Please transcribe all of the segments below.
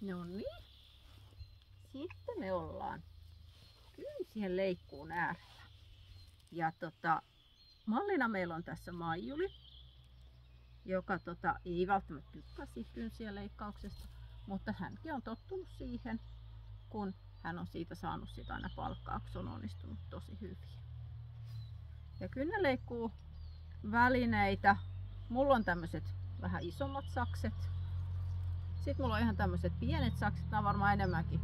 No niin. Sitten me ollaan kynsien leikkuun äärellä. Ja mallina meillä on tässä Maijuli, joka ei välttämättä tykkää siitä kynsien leikkauksesta, mutta hänkin on tottunut siihen, kun hän on siitä saanut sitä aina palkkaa, kun se on onnistunut tosi hyvin. Ja kynnenleikkuu välineitä. Mulla on tämmöiset vähän isommat sakset. Sitten mulla on ihan tämmöiset pienet sakset, nämä on varmaan enemmänkin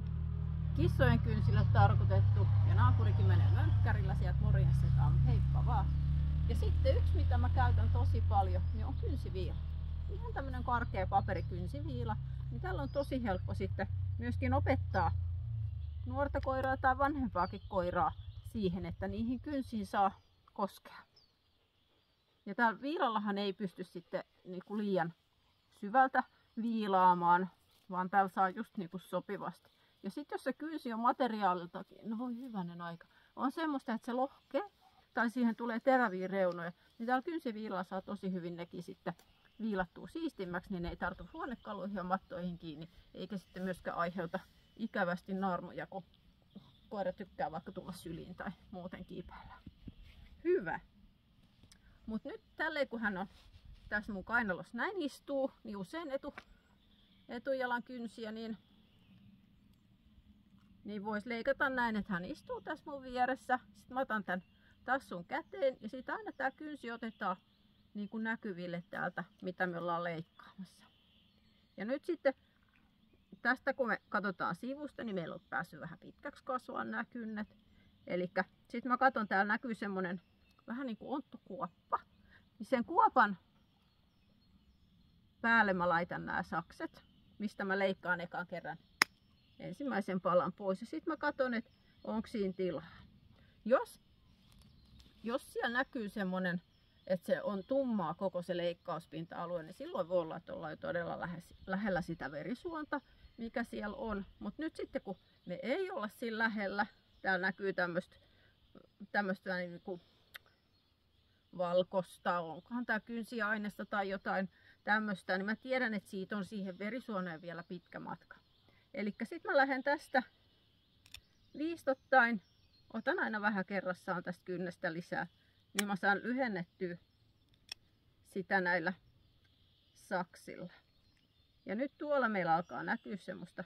kissojen kynsille tarkoitettu. Ja naapurikin menee mönkkärillä sieltä morjens, heippa vaan. Ja sitten yksi, mitä mä käytän tosi paljon, niin on kynsiviila. Ihan tämmönen karkea paperikynsiviila. Niin tällä on tosi helppo sitten myöskin opettaa nuorta koiraa tai vanhempaakin koiraa siihen, että niihin kynsiin saa koskea. Ja täällä viilallahan ei pysty sitten niinku liian syvältä viilaamaan, vaan täällä saa just niinku sopivasti. Ja sitten jos se kynsi on materiaaliltakin, no voi hyvänen aika, on semmoista, että se lohkee tai siihen tulee teräviä reunoja, niin täällä kynsiviilalla saa tosi hyvin nekin sitten viilattua siistimmäksi, niin ne ei tartu huonekaluihin ja mattoihin kiinni, eikä sitten myöskään aiheuta ikävästi naarmuja, kun koira tykkää vaikka tulla syliin tai muuten kiipeillä. Hyvä. Mutta nyt tälleen kun hän on tässä mun kainalossa näin istuu, niin usein etujalan kynsiä, niin voisi leikata näin, että hän istuu tässä mun vieressä. Sitten mä otan tän tassun käteen ja sitten aina tää kynsi otetaan niin kuin näkyville täältä, mitä me ollaan leikkaamassa. Ja nyt sitten tästä kun me katsotaan sivusta, niin meillä on päässyt vähän pitkäksi kasvaa nämä kynnet. Eli sitten mä katson, täällä näkyy semmonen vähän niin kuin onttokuoppa. Niin sen kuopan päälle mä laitan nämä sakset, mistä mä leikkaan ekan kerran ensimmäisen palan pois. Ja sitten mä katson, että onko siinä tilaa. Jos siellä näkyy semmonen, että se on tummaa koko se leikkauspinta-alue, niin silloin voi olla, että ollaan jo todella lähellä sitä verisuonta, mikä siellä on. Mutta nyt sitten kun me ei olla siinä lähellä, täällä näkyy tämmöistä niin kuin valkosta, onkohan tää kynsiainesta tai jotain tämmöistä, niin mä tiedän, että siitä on siihen verisuoneen vielä pitkä matka. Eli sitten mä lähden tästä viistottain, otan aina vähän kerrassaan tästä kynnestä lisää, niin mä saan lyhennettyä sitä näillä saksilla. Ja nyt tuolla meillä alkaa näkyä semmoista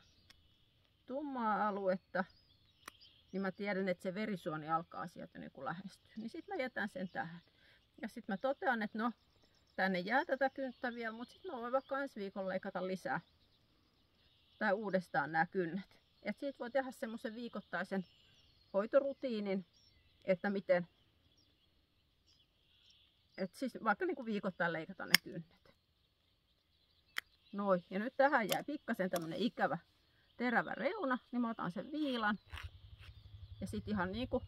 tummaa aluetta, niin mä tiedän, että se verisuoni alkaa sieltä niin kuin lähestyä. Niin sitten mä jätän sen tähän. Ja sitten mä totean, että no, tänne jää tätä kynttä vielä, mutta sitten mä voin vaikka ensi viikolla leikata lisää. Tai uudestaan nämä kynnet. Et siitä voi tehdä semmoisen viikoittaisen hoitorutiinin, että miten, että siis vaikka niin kuin viikoittain leikata ne kynnet. Noin, ja nyt tähän jää pikkasen tämmönen ikävä terävä reuna, niin mä otan sen viilan. Ja sit ihan niin kuin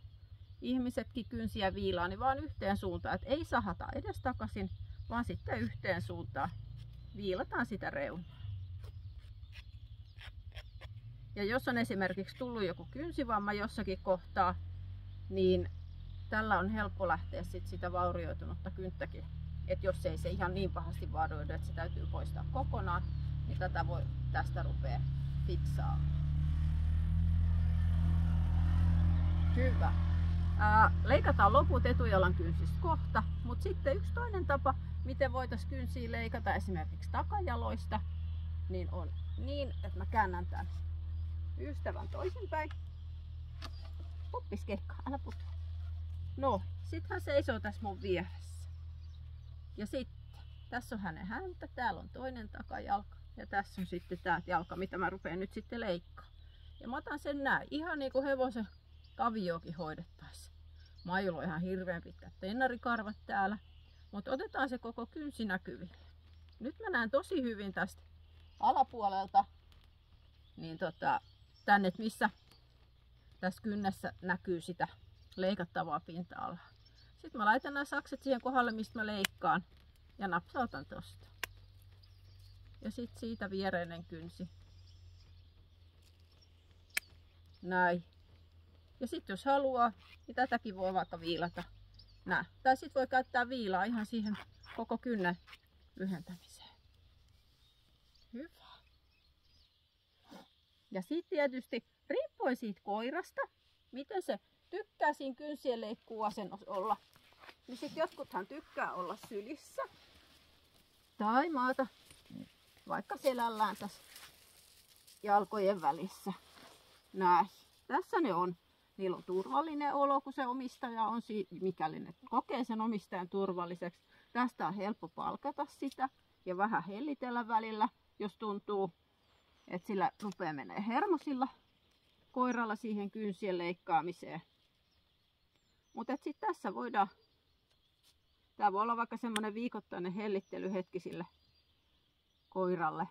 ihmisetkin kynsiä viilaa, niin vaan yhteen suuntaan, että ei sahata edestakaisin, vaan sitten yhteen suuntaan viilataan sitä reunaa. Ja jos on esimerkiksi tullut joku kynsivamma jossakin kohtaa, niin tällä on helppo lähteä sitä vaurioitunutta kynttäkin. Että jos ei se ihan niin pahasti vaurioidu, että se täytyy poistaa kokonaan, niin tätä voi tästä rupea fiksaamaan. Hyvä. Leikataan loput etujalan kynsistä kohta, mutta sitten yksi toinen tapa, miten voitaisiin kynsiä leikata esimerkiksi takajaloista, niin on niin, että mä käännän tämän ystävän toisinpäin. Poppis kekka, älä putoa. No, sit hän seisoo tässä mun vieressä. Ja sitten, tässä on hänen häntä, täällä on toinen takajalka ja tässä on sitten tää jalka, mitä mä rupean nyt sitten leikkaa. Ja mä otan sen näin, ihan niin kuin hevosen kaviokin hoidettaisiin. Maijulla on ihan hirveän pitkät tennarikarvat täällä, mutta otetaan se koko kynsi näkyville. Nyt mä näen tosi hyvin tästä alapuolelta, niin tänne, missä tässä kynnessä näkyy sitä leikattavaa pinta-alaa. Sitten mä laitan nämä sakset siihen kohdalle, mistä mä leikkaan ja napsautan tosta. Ja sitten siitä viereinen kynsi. Näin. Ja sitten jos haluaa, niin tätäkin voi vaikka viilata. Nää. Tai sitten voi käyttää viilaa ihan siihen koko kynnen lyhentämiseen. Hyvä. Ja sitten tietysti riippuen siitä koirasta, miten se tykkää siinä kynsien leikkuuasennossa olla, niin sitten jotkuthan tykkää olla sylissä tai maata vaikka selällään tässä jalkojen välissä. Näin. Tässä ne on. Niillä on turvallinen olo, kun se omistaja on mikäli ne kokee sen omistajan turvalliseksi. Tästä on helppo palkata sitä ja vähän hellitellä välillä, jos tuntuu, että sillä rupeaa menee hermo sillä koiralla siihen kynsien leikkaamiseen. Mutta sitten tässä voidaan, tää voi olla vaikka semmonen viikoittainen hellittelyhetki sille koiralle.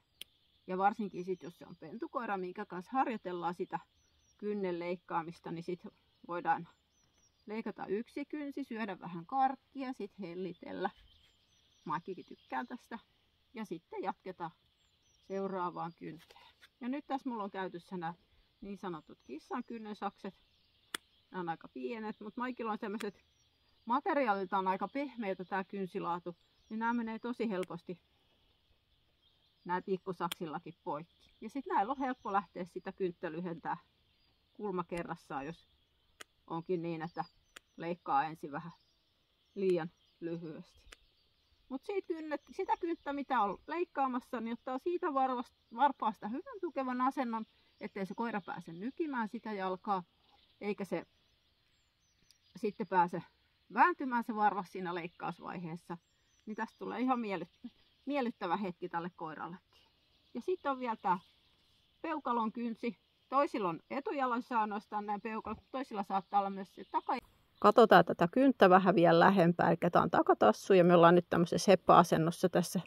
Ja varsinkin sit, jos se on pentukoira, minkä kanssa harjoitellaan sitä kynnen leikkaamista, niin sit voidaan leikata yksi kynsi, syödä vähän karkkia, sit hellitellä. Maikikin tykkää tästä. Ja sitten jatketaan seuraavaan kynteen. Ja nyt tässä mulla on käytössä nämä niin sanotut kissan kynnensakset. Nämä on aika pienet, mutta Maikilla on sellaiset materiaalilta on aika pehmeitä tää kynsilaatu. Niin nämä menee tosi helposti nämä pikkusaksillakin poikki. Ja sitten näillä on helppo lähteä sitä kynttä lyhentää kulma kerrassaan, jos onkin niin, että leikkaa ensin vähän liian lyhyesti. Mutta sitä kynttä, mitä on leikkaamassa, niin ottaa siitä varpaasta hyvän tukevan asennon, ettei se koira pääse nykimään sitä jalkaa, eikä se sitten pääse vääntymään se varvas siinä leikkausvaiheessa. Niin tästä tulee ihan miellyttävä hetki tälle koirallekin. Ja sitten on vielä tämä peukalon kynsi. Toisilla on etujaloissa ainoastaan nämä peukalot, toisilla saattaa olla myös se taka. Katsotaan tätä kynttä vähän vielä lähempää, eli tämä on takatassu ja me ollaan nyt tämmöisessä heppa-asennossa tässä.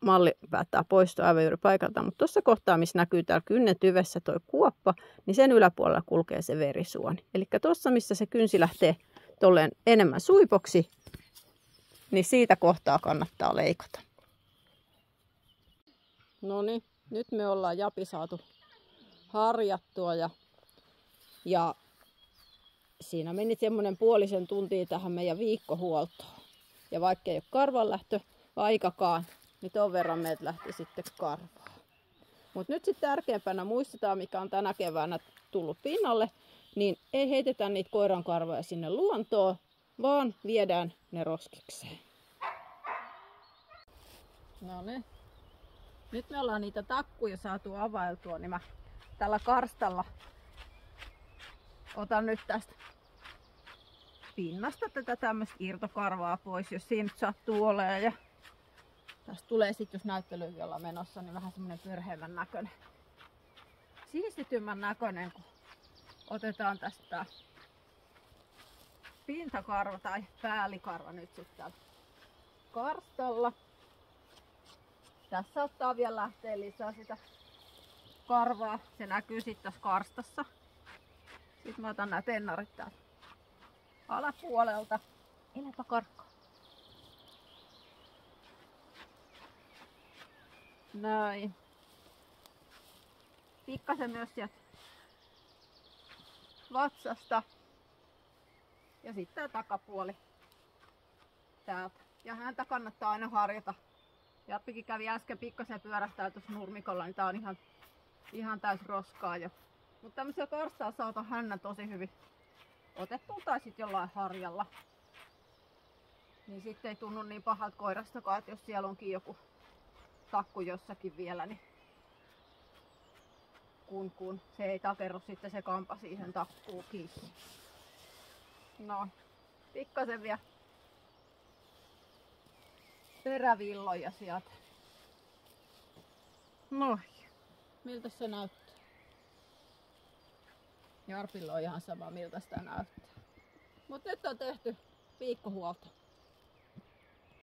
Malli päättää poistua aivan juuri paikalta, mutta tuossa kohtaa, missä näkyy täällä kynnen tyvessä tuo kuoppa, niin sen yläpuolella kulkee se verisuoni. Eli tuossa, missä se kynsi lähtee tolleen enemmän suipoksi, niin siitä kohtaa kannattaa leikata. No niin, nyt me ollaan Japi saatu harjattua ja siinä meni semmoinen puolisen tuntia tähän meidän viikkohuoltoon. Ja vaikka ei ole karvanlähtöaikakaan, niin ton verran meiltä lähti sitten karvaa. Mutta nyt sitten tärkeimpänä muistetaan, mikä on tänä keväänä tullut pinnalle, niin ei heitetä niitä koiran karvoja sinne luontoon, vaan viedään ne roskikseen. No niin. Nyt me ollaan niitä takkuja saatu availtua, niin mä tällä karstalla otan nyt tästä pinnasta tätä tämmöistä irtokarvaa pois, jos siinä nyt sattuu olemaan. Ja tästä tulee sitten, jos näyttelyyn ollaan menossa, niin vähän semmonen pörheämmän näköinen. Siistitymmän näköinen, kun otetaan tästä pintakarva tai päällikarva nyt sitten täällä karstalla. Tässä saattaa vielä lähteä lisää sitä karvaa. Se näkyy sitten tässä karstassa. Sitten mä otan nämä tennarit täältä alapuolelta. Enäpä karkkaa. Näin. Pikkasen myös sieltä vatsasta. Ja sitten tää takapuoli täältä. Ja häntä kannattaa aina harjata. Jappikin kävi äsken pikkasen pyörähtää tuossa nurmikolla, niin tää on ihan täys roskaa jo. Mutta tämmöisiä karstaa saata hännän tosi hyvin otettua tai sitten jollain harjalla. Niin sitten ei tunnu niin pahalta koirastakaan, että jos siellä onkin joku takku jossakin vielä, niin kun se ei takerru sitten se kampa siihen takkuun kiinni. No, pikkasen vielä perävilloja sieltä. No, miltä se näyttää? Jarpilla on ihan sama miltä sitä näyttää. Mut nyt on tehty viikkohuolto.